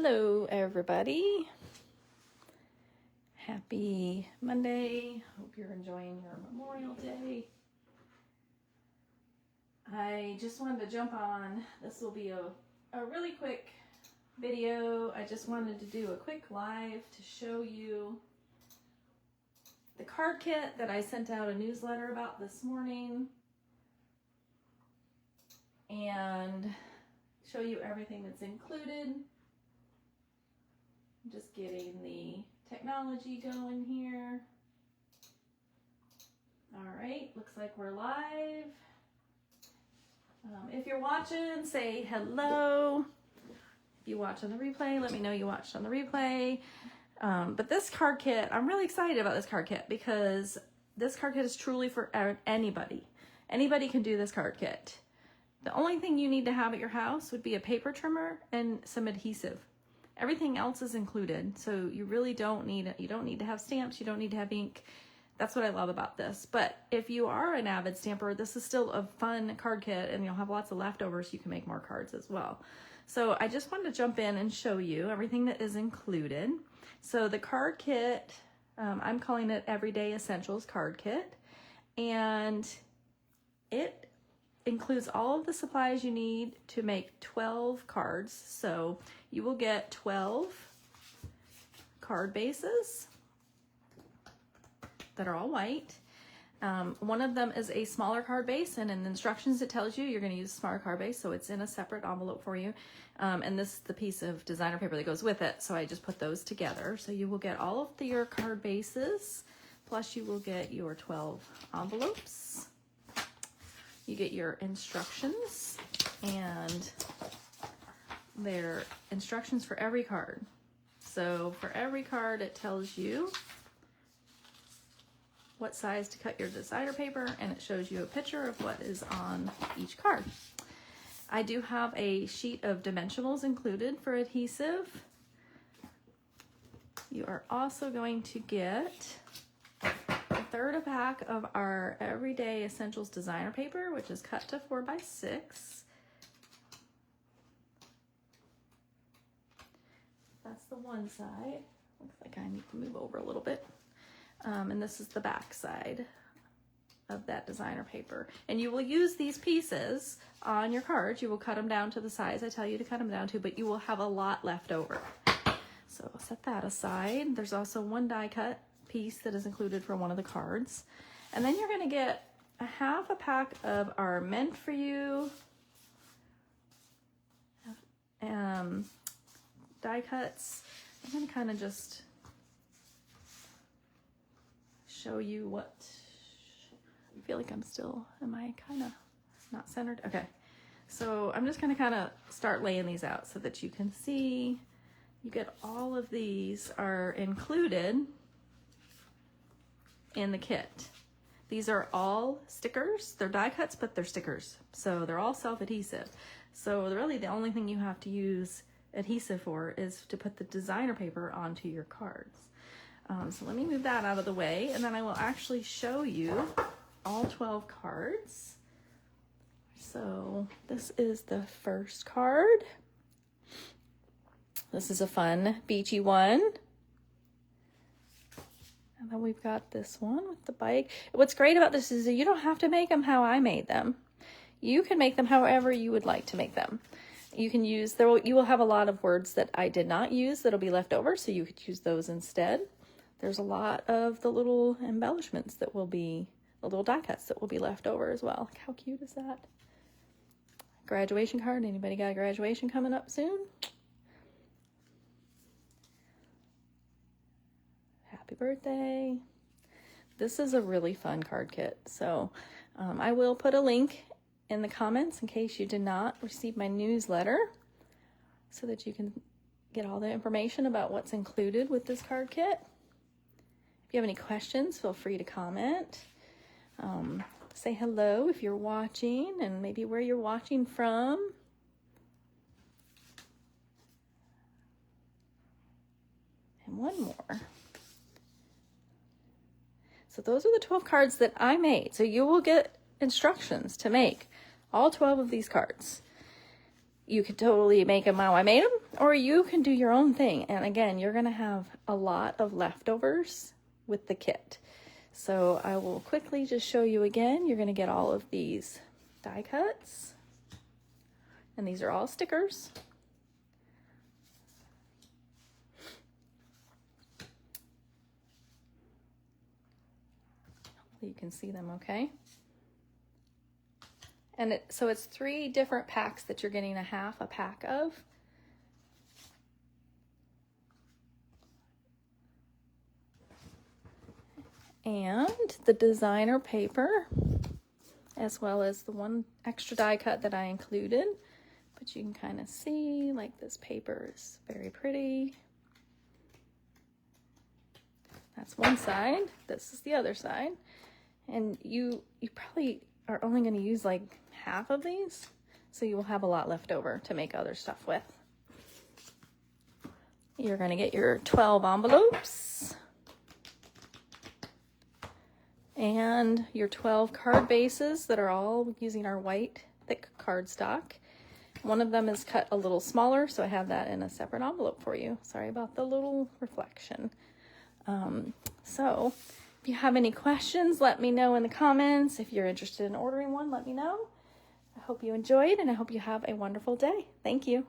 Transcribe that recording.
Hello, everybody. Happy Monday. Hope you're enjoying your Memorial Day. I just wanted to jump on. This will be a really quick video. I just wanted to do a quick live to show you the card kit that I sent out a newsletter about this morning and show you everything that's included. I'm just getting the technology going here. All right, looks like we're live. If you're watching, say hello. If you watch on the replay, let me know you watched on the replay. But this card kit, I'm really excited about this card kit because this card kit is truly for anybody. Anybody can do this card kit. The only thing you need to have at your house would be a paper trimmer and some adhesive. Everything else is included, so you really don't need it. You don't need to have stamps. You don't need to have ink. That's what I love about this. But if you are an avid stamper, this is still a fun card kit, and you'll have lots of leftovers. You can make more cards as well. So I just wanted to jump in and show you everything that is included. So the card kit, I'm calling it Everyday Essentials Card Kit, and it includes all of the supplies you need to make 12 cards. So you will get 12 card bases that are all white. One of them is a smaller card base, and in the instructions it tells you you're going to use a smaller card base, so it's in a separate envelope for you. And this is the piece of designer paper that goes with it, so I just put those together. So you will get all of your card bases, plus you will get your 12 envelopes. You get your instructions, and they're instructions for every card. So for every card, it tells you what size to cut your designer paper, and it shows you a picture of what is on each card. I do have a sheet of dimensionals included for adhesive. You are also going to get a third of a pack of our Everyday Essentials designer paper, which is cut to 4x6. That's the one side. Looks like I need to move over a little bit. And this is the back side of that designer paper. And you will use these pieces on your cards. You will cut them down to the size I tell you to cut them down to, but you will have a lot left over. So I'll set that aside. There's also one die cut piece that is included for one of the cards. And then you're going to get a half a pack of our Meant For You die cuts. I'm going to kind of just show you what, I feel like I'm still, am I kind of not centered? Okay, so I'm just going to kind of start laying these out so that you can see. You get all of these are included in the kit. These are all stickers. They're die cuts, but they're stickers. So they're all self-adhesive. So really the only thing you have to use adhesive for is to put the designer paper onto your cards. So let me move that out of the way, and then I will actually show you all 12 cards. So this is the first card. This is a fun beachy one. And then we've got this one with the bike. What's great about this is that you don't have to make them how I made them. You can make them however you would like to make them. You can use, you will have a lot of words that I did not use that'll be left over, so you could use those instead. There's a lot of the little embellishments that will be, the little die cuts that will be left over as well. Like, how cute is that? Graduation card. Anybody got a graduation coming up soon? Happy birthday. This is a really fun card kit. So I will put a link in the comments in case you did not receive my newsletter so that you can get all the information about what's included with this card kit. If you have any questions, feel free to comment. Say hello if you're watching and maybe where you're watching from. And one more. So those are the 12 cards that I made. So you will get instructions to make all 12 of these cards. you could totally make them how I made them, or you can do your own thing. And again, you're going to have a lot of leftovers with the kit. So I will quickly just show you again. You're going to get all of these die cuts, and these are all stickers. Hopefully you can see them okay. And so it's 3 different packs that you're getting a pack of. And the designer paper, as well as the 1 extra die cut that I included. But you can kind of see, like, this paper is very pretty. That's one side. This is the other side. And you probably are only going to use like half of these, so you will have a lot left over to make other stuff with. You're going to get your 12 envelopes and your 12 card bases that are all using our white thick cardstock. One of them is cut a little smaller, so I have that in a separate envelope for you. Sorry about the little reflection. So if you have any questions, let me know in the comments. If you're interested in ordering one, let me know. I hope you enjoyed, and I hope you have a wonderful day. Thank you.